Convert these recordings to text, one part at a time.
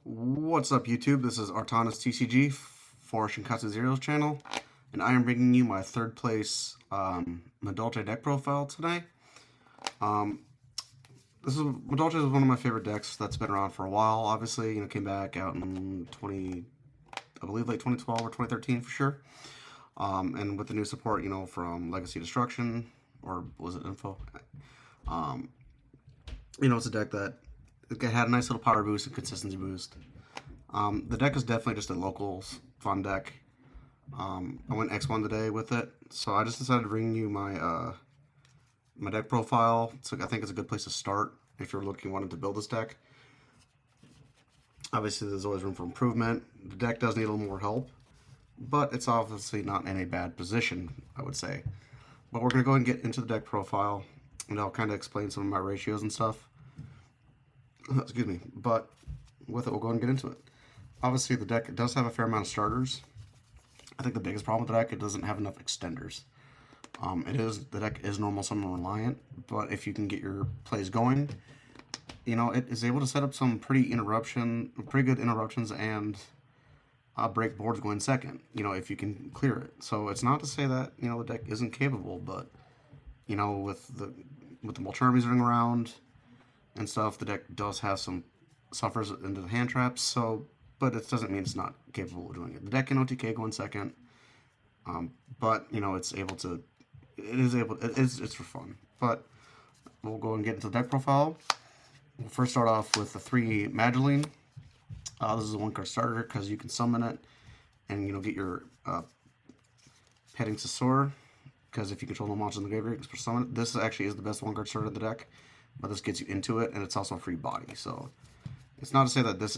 What's up, YouTube? This is Artanis TCG for ShankatsuXero's channel, and I am bringing you my third place Madolche deck profile today. Madolche is one of my favorite decks that's been around for a while. Obviously, came back out in I believe late 2012 or 2013 for sure. And with the new support, from Legacy Destruction, or was it Info? It's a deck that it had a nice little power boost and consistency boost. The deck is definitely just a locals fun deck. I went X1 today with it, so I just decided to bring you my my deck profile. So I think it's a good place to start if you're wanting to build this deck. Obviously, there's always room for improvement. The deck does need a little more help, but it's obviously not in a bad position, I would say. But we're going to go ahead and get into the deck profile, and I'll kind of explain some of my ratios and stuff. Excuse me. But with it, we'll go ahead and get into it. Obviously, the deck does have a fair amount of starters. I think the biggest problem with the deck, it doesn't have enough extenders. The deck is normal summon reliant, but if you can get your plays going, it is able to set up some pretty good interruptions and break boards going second, if you can clear it. So it's not to say that, the deck isn't capable, but, with the Moltermies running around and stuff, the deck does have some suffers into the hand traps, but it doesn't mean it's not capable of doing it. The deck can OTK going second, but, it's for fun. But we'll go and get into the deck profile. We'll first start off with the 3 Madolche. This is a 1-card starter because you can summon it and, get your Petting Sasor, because if you control no monsters in the graveyard, you can summon it. This actually is the best 1-card starter of the deck, but this gets you into it, and it's also a free body. So it's not to say that this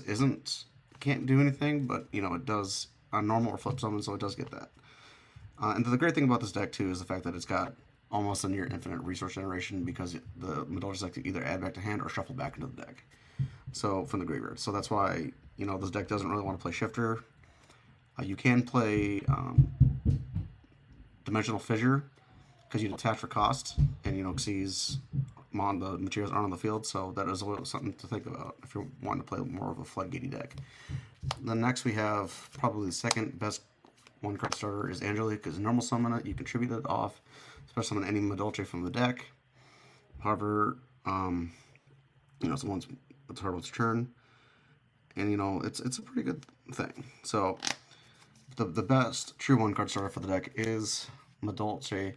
can't do anything, but, it does on normal or flip summon, so it does get that. And the great thing about this deck, too, is the fact that it's got almost a near infinite resource generation, because the Madolche deck to either add back to hand or shuffle back into the deck. So from the graveyard. So that's why, this deck doesn't really want to play Shifter. You can play Dimensional Fissure, because you detach for cost, and, Xyz the materials aren't on the field, so that is something to think about if you're wanting to play more of a floodgatey deck. Then next we have probably the second best 1-card starter is Angelique, because normal summon it, you contribute it off, special summon any Madolche from the deck. However, it's the one's it's hard with turn, and it's a pretty good thing. So the best true 1-card starter for the deck is Madolche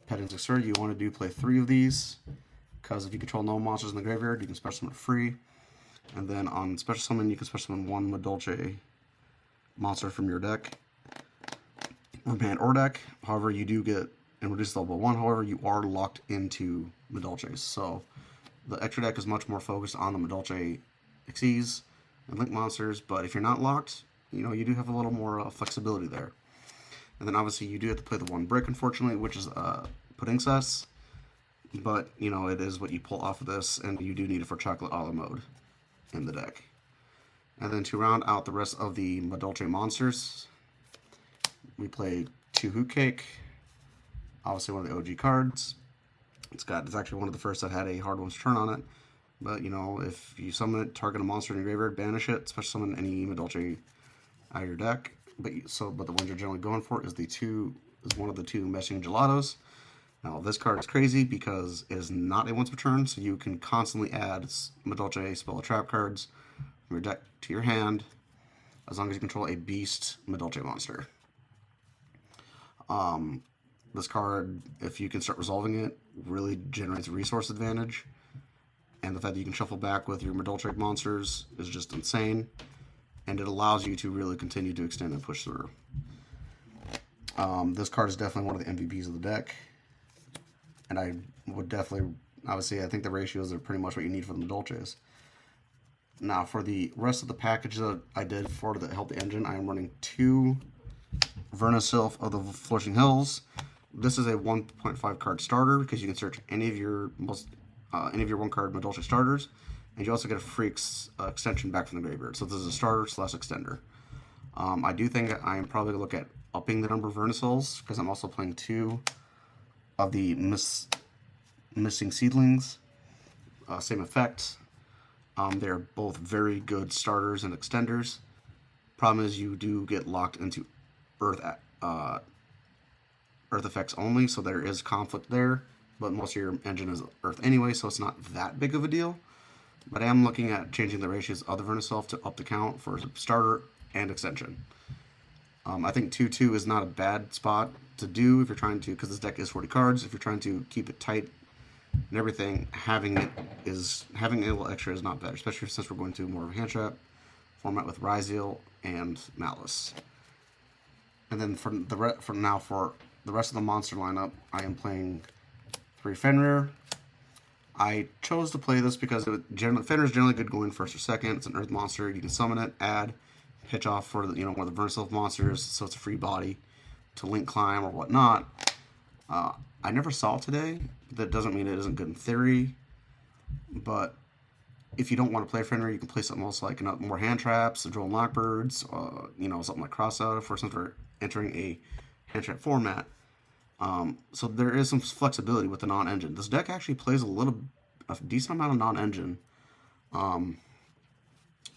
Petting Sasor. You want to play 3 of these, because if you control no monsters in the graveyard, you can special summon it free. And then on special summon, you can special summon 1 Madolche monster from your deck, or hand or deck. However, you do get and reduce level 1. However, you are locked into Madolches. So the extra deck is much more focused on the Madolche Xyz and Link monsters. But if you're not locked, you do have a little more flexibility there. And then obviously you do have to play the 1 brick, unfortunately, which is Pudding Cess. But, it is what you pull off of this, and you do need it for Chocolate a la mode in the deck. And then to round out the rest of the Madolche monsters, we play 2 Hoot Cake, obviously one of the OG cards. It's actually one of the first that had a hard one's turn on it. But, if you summon it, target a monster in your graveyard, banish it, special summon any Madolche out of your deck. But the ones you're generally going for is one of the 2 Meshing Gelatos. Now, this card is crazy because it is not a once per turn, so you can constantly add Madolche spell or trap cards from your deck to your hand, as long as you control a beast Madolche monster. This card, if you can start resolving it, really generates a resource advantage. And the fact that you can shuffle back with your Madolche monsters is just insane. And it allows you to really continue to extend and push through. This card is definitely one of the MVPs of the deck. And I would definitely, obviously, I think the ratios are pretty much what you need for the Madolches. Now, for the rest of the package that I did to help the engine, I am running 2 Vernisylph of the Flourishing Hills. This is a 1.5 card starter, because you can search any of your 1-card Madolche starters, and you also get a free extension back from the graveyard. So this is a starter / extender. I do think I am probably going to look at upping the number of Vernisylphs, because I'm also playing 2 of the Missing Seedlings. Same effect. They're both very good starters and extenders. Problem is, you do get locked into Earth Earth effects only, so there is conflict there. But most of your engine is Earth anyway, so it's not that big of a deal. But I am looking at changing the ratios of the Verniself to up the count for starter and extension. I think 2-2 is not a bad spot to do if you're trying to, because this deck is 40 cards. If you're trying to keep it tight and everything, having a little extra is not bad, especially since we're going to more of a hand trap format with Ryzeal and Malice. And then for the rest of the monster lineup, I am playing 3 Fenrir. I chose to play this because Fenrir is generally good going first or second. It's an Earth monster. You can summon it, add, pitch off for one of the Verniself monsters, so it's a free body to link climb or whatnot. I never saw it today. That doesn't mean it isn't good in theory, but if you don't want to play Fenrir, you can play something else like more hand traps, drone lockbirds, something like Crossout since we're entering a hand trap format. So there is some flexibility with the non-engine. This deck actually plays a decent amount of non-engine,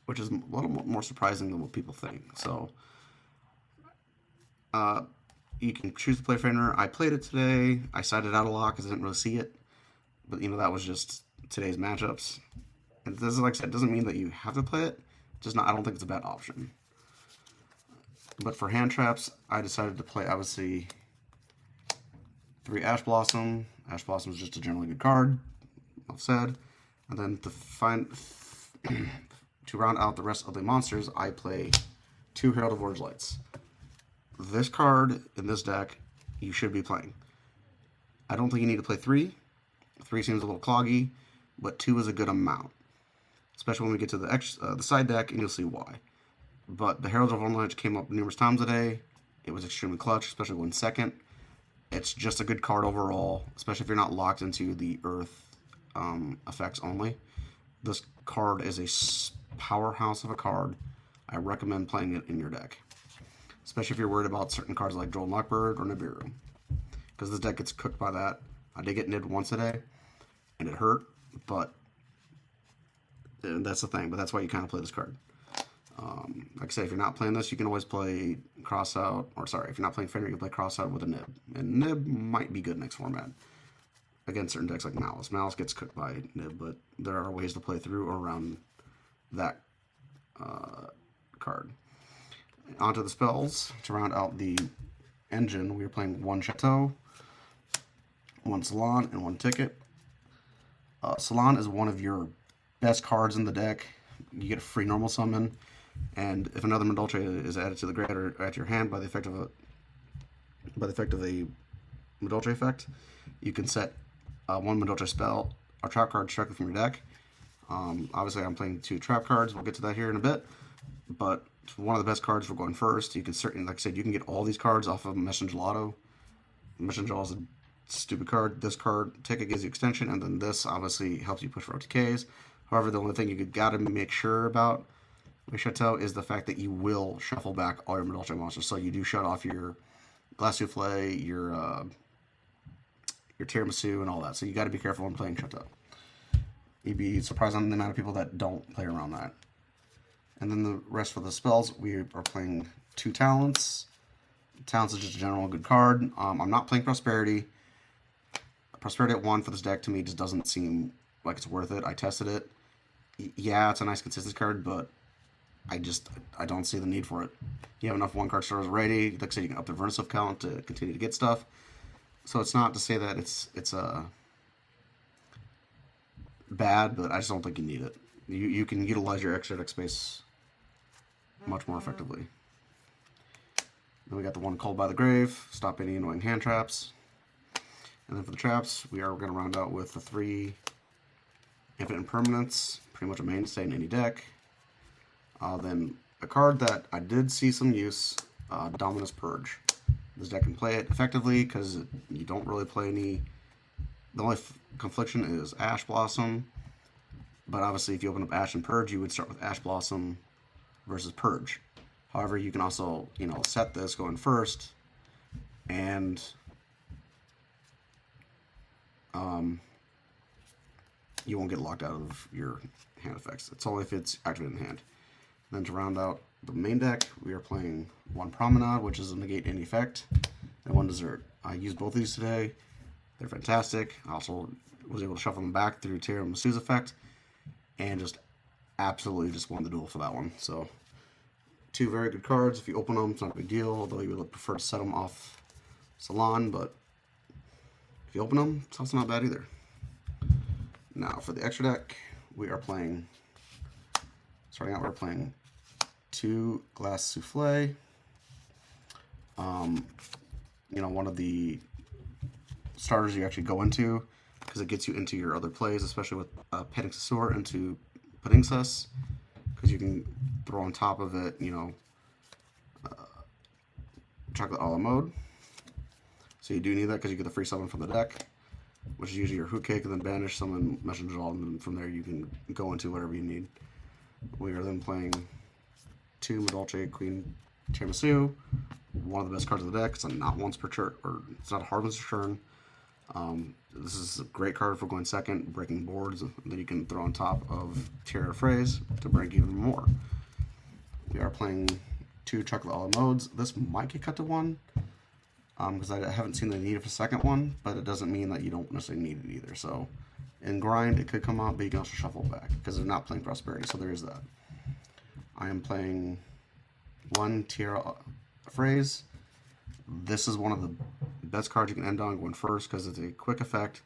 which is a little more surprising than what people think. So you can choose to play Fenrir. I played it today. I sided out a lot because I didn't really see it, but that was just today's matchups. And this is, like I said, doesn't mean that you have to play it. Just not. I don't think it's a bad option. But for hand traps, I decided to play obviously 3 Ash Blossom. Ash Blossom is just a generally good card, I've said. And then to round out the rest of the monsters, I play 2 Herald of Orange Lights. This card in this deck, you should be playing. I don't think you need to play 3. 3 seems a little cloggy, but 2 is a good amount. Especially when we get to the side deck, and you'll see why. But the Herald of Orange Lights came up numerous times today. It was extremely clutch, especially going second. It's just a good card overall, especially if you're not locked into the Earth effects only. This card is a powerhouse of a card. I recommend playing it in your deck, especially if you're worried about certain cards like Drone Lockbird or Nibiru, because this deck gets cooked by that. I did get nibbed once today, and it hurt, but that's the thing. But that's why you kind of play this card. Like I say, if you're not playing this, you can always play Crossout, if you're not playing Fenrir, you can play Crossout with a Nib. And Nib might be good next format against certain decks like Malice. Malice gets cooked by Nib, but there are ways to play through or around that card. Onto the spells. To round out the engine, we are playing 1 Chateau, 1 Salon, and 1 Ticket. Salon is one of your best cards in the deck. You get a free normal summon, and if another Madolche is added to the grave or at your hand by the effect of a Madolche effect, you can set 1 Madolche spell or trap card directly from your deck. Obviously, I'm playing 2 trap cards. We'll get to that here in a bit, but it's one of the best cards for going first. You can certainly, like I said, you can get all these cards off of Messenger Lotto. Messenger Lotto is a stupid card. This card, Ticket, gives you extension, and then this obviously helps you push for OTKs. However, the only thing you got to make sure about with Chateau is the fact that you will shuffle back all your Madolche monsters. So you do shut off your Glass Souffle, your Tiramisu, and all that. So you got to be careful when playing Chateau. You'd be surprised on the amount of people that don't play around that. And then the rest for the spells, we are playing 2 Talents. Talents is just a general good card. I'm not playing Prosperity. Prosperity at 1 for this deck to me just doesn't seem like it's worth it. I tested it. Yeah, it's a nice consistent card, but I don't see the need for it. You have enough 1-card stars already. Like I said, you can up the Verniself count to continue to get stuff. So it's not to say that it's bad, but I just don't think you need it. You can utilize your extra deck space much more effectively. Then we got the 1 Called by the Grave. Stop any annoying hand traps. And then for the traps, we are going to round out with the 3 Infinite Impermanence, pretty much a mainstay in any deck. Then a card that I did see some use, Dominus Purge. This deck can play it effectively because you don't really play any. The only confliction is Ash Blossom, but obviously if you open up Ash and Purge, you would start with Ash Blossom versus Purge. However, you can also set this going first, and you won't get locked out of your hand effects. It's only if it's activated in hand. Then to round out the main deck, we are playing one Promenade, which is a negate any effect, and one Dessert. I used both of these today. They're fantastic. I also was able to shuffle them back through Tiramisu's effect, and just absolutely just won the duel for that one. So, two very good cards. If you open them, it's not a big deal, although you would prefer to set them off Salon, but if you open them, it's also not bad either. Now, for the extra deck, we are playing, starting out, we're playing 2 Glass Souffle. You know, one of the starters you actually go into, because it gets you into your other plays, especially with Petting Sussur into Puttingsus, because you can throw on top of it, you know, Chocolate a la Mode. So you do need that because you get the free summon from the deck, which is usually your Hoot Cake, and then banish, summon, Messenger All, and then from there you can go into whatever you need. We are then playing 2 Madolche Queen Tiramisu, one of the best cards of the deck. It's a not once per turn, or it's not a hard once per turn. This is a great card for going second, breaking boards that you can throw on top of Tierra Phrase to break even more. We are playing 2 Chocolate a la Modes. This might get cut to 1, because I haven't seen the need of a second one, but it doesn't mean that you don't necessarily need it either. So in Grind, it could come out, but you can also shuffle it back, because they're not playing Prosperity, so there is that. I am playing 1 Tierra Phrase. This is one of the best cards you can end on going first, because it's a quick effect.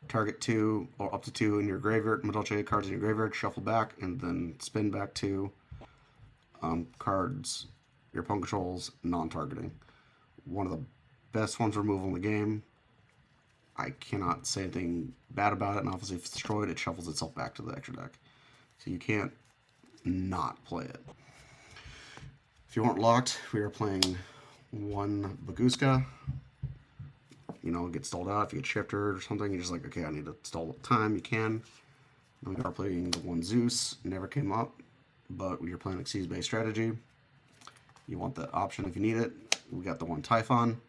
Target 2 or up to 2 in your graveyard, Madolche cards in your graveyard, shuffle back, and then spin back 2 cards your opponent controls, non-targeting. One of the best ones removal in the game. I cannot say anything bad about it, and obviously if it's destroyed, it shuffles itself back to the extra deck. So you can't not play it. If you weren't locked, we are playing 1 Baguska. You know, get stalled out. If you get shifted or something, you're just like, okay, I need to stall time. You can. And we are playing the 1 Zeus. Never came up, but we are playing Xyz-based strategy. You want that option if you need it. We got the 1 Typhon.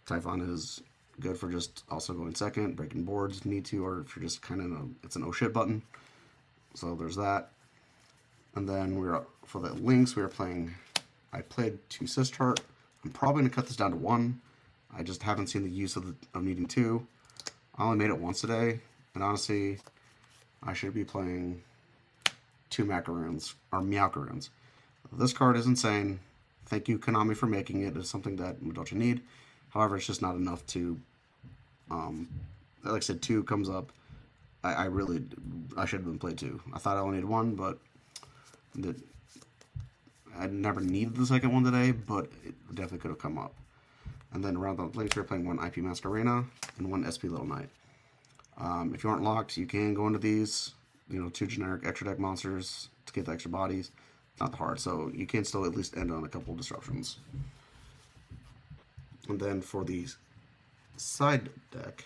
Typhon is good for just also going second, breaking boards if you need to, or if you're just kind of it's an oh shit button. So there's that. And then for the links, we are playing, I played 2 Sistart. I'm probably going to cut this down to 1. I just haven't seen the use of needing 2. I only made it once today, and honestly, I should be playing 2 Macaroons, or Meowcaroons. This card is insane. Thank you, Konami, for making it. It's something that Madolche need. However, it's just not enough to, like I said, 2 comes up. I should have been played 2. I thought I only needed 1, but I never needed the second one today, but it definitely could have come up. And then around the links, we're playing 1 IP Masquerena and 1 SP Little Knight. If you aren't locked, you can go into these, you know, 2 generic extra deck monsters to get the extra bodies. Not hard, so you can still at least end on a couple of disruptions. And then for the side deck,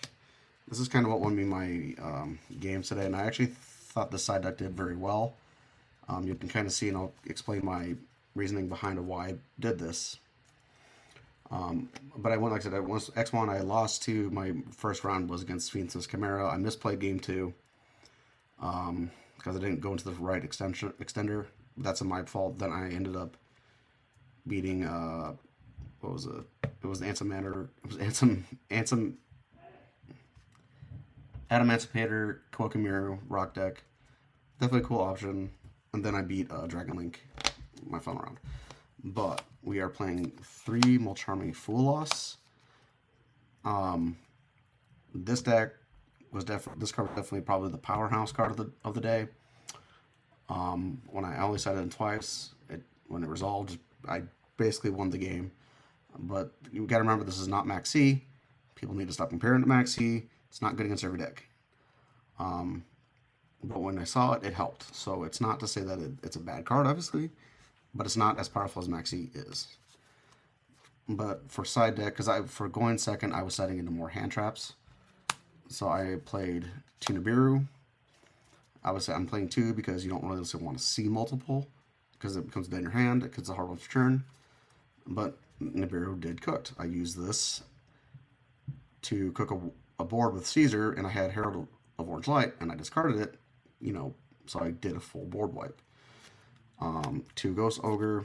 this is kind of what won me my games today, and I actually thought the side deck did very well. You can kind of see, and I'll explain my reasoning behind why I did this. But I went, like I said, X1, I lost to my first round was against Phoenix's Chimera. I misplayed game 2 because I didn't go into the right extender. That's my fault. Then I ended up beating, what was it? It was Adamantipator, Kokomiru, Rock Deck. Definitely a cool option. And then I beat Dragon Link my final round. But we are playing 3 Mulcharming Fool Loss. This deck was this card was definitely probably the powerhouse card of the day. When I only sided it twice, when it resolved, I basically won the game. But you got to remember, this is not Max C. People need to stop comparing to Max C. It's not good against every deck. But when I saw it, it helped. So it's not to say that it's a bad card, obviously, but it's not as powerful as Max C is. But for side deck, because for going second, I was setting into more hand traps. So I played 2 Nibiru. I would say I'm playing 2 because you don't really want to see multiple, because it becomes dead in your hand. It gets a hard one to turn. But Nibiru did cooked. I used this to cook a board with Caesar, and I had Herald of Orange Light, and I discarded it, you know, so I did a full board wipe. 2 Ghost Ogre.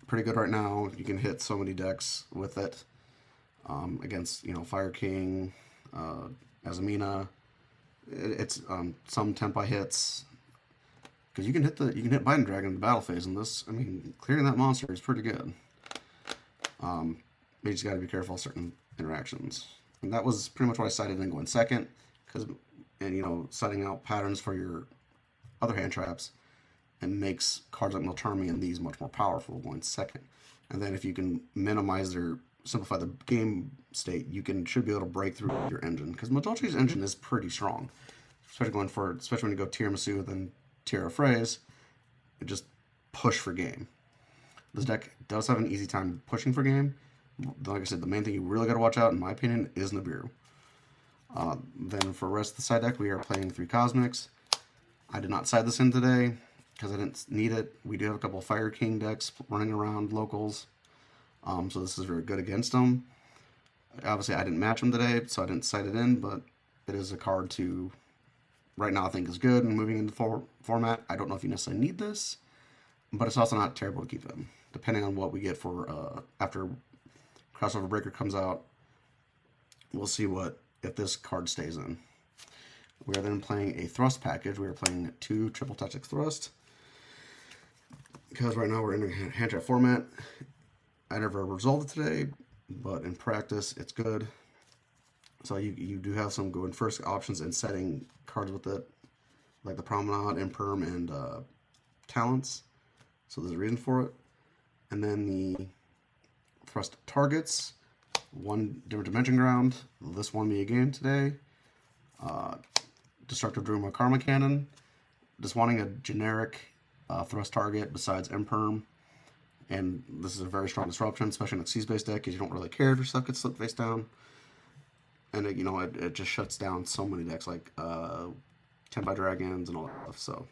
Pretty good right now. You can hit so many decks with it. Against, Fire King, Azamina. It's some Tempai hits. Because you can hit Biden Dragon in the battle phase in this. I mean, clearing that monster is pretty good. You just got to be careful of certain interactions. And that was pretty much what I cited in going second. And setting out patterns for your other hand traps and makes cards like Miltermi and these much more powerful going second. And then if you can simplify the game state, you should be able to break through your engine. Because Madolche's engine is pretty strong. Especially when you go Tiramisu then Tierra Phrase, just push for game. This deck does have an easy time pushing for game. Like I said, the main thing you really got to watch out, in my opinion, is Nibiru. Then for the rest of the side deck, we are playing 3 Cosmics. I did not side this in today because I didn't need it. We do have a couple of Fire King decks running around locals, so this is very good against them. Obviously, I didn't match them today, so I didn't side it in, but it is a card to, right now, I think is good. And moving into format, I don't know if you necessarily need this, but it's also not terrible to keep them, depending on what we get for after Crossover Breaker comes out. We'll see if this card stays in. We are then playing a Thrust package. We are playing 2 Triple Tactics Thrust. Because right now we're in a hand trap format. I never resolved it today, but in practice it's good. So you do have some going first options in setting cards with it, like the Promenade, Imperm, and Talents. So there's a reason for it. And then the Thrust targets. 1 different Dimension Ground. This won me a game today. Destructive Druma Karma Cannon. Just wanting a generic thrust target besides Imperm. And this is a very strong disruption, especially in a Xyz-based deck, because you don't really care if your stuff gets slipped face down. And it just shuts down so many decks like Tempai Dragons and all that stuff. So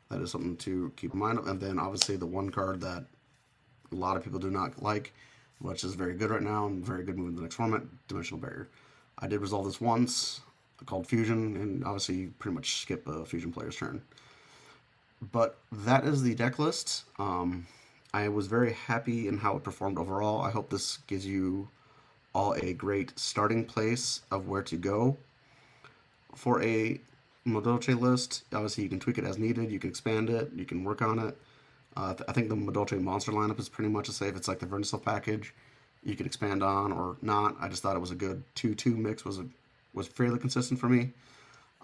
that is something to keep in mind. And then obviously the one card that a lot of people do not like, which is very good right now and very good moving to the next format, Dimensional Barrier. I did resolve this once, called Fusion, and obviously you pretty much skip a Fusion player's turn. But that is the deck list. I was very happy in how it performed overall. I hope this gives you all a great starting place of where to go for a Madolche list. Obviously you can tweak it as needed, you can expand it, you can work on it. I think the Madolche monster lineup is pretty much the same. It's like the Vernisil package you could expand on or not. I just thought it was a good 2-2 mix, was fairly consistent for me.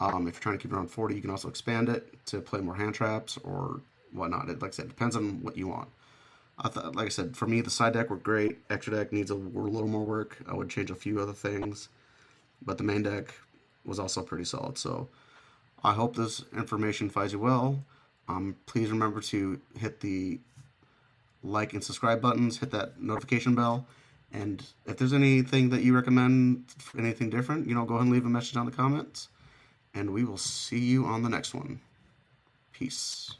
If you're trying to keep it around 40, you can also expand it to play more hand traps or whatnot. Like I said, it depends on what you want. Like I said, for me, the side deck worked great. Extra deck needs a little more work. I would change a few other things. But the main deck was also pretty solid. So I hope this information finds you well. Please remember to hit the like and subscribe buttons, hit that notification bell, and if there's anything that you recommend, anything different, go ahead and leave a message down in the comments, and we will see you on the next one. Peace.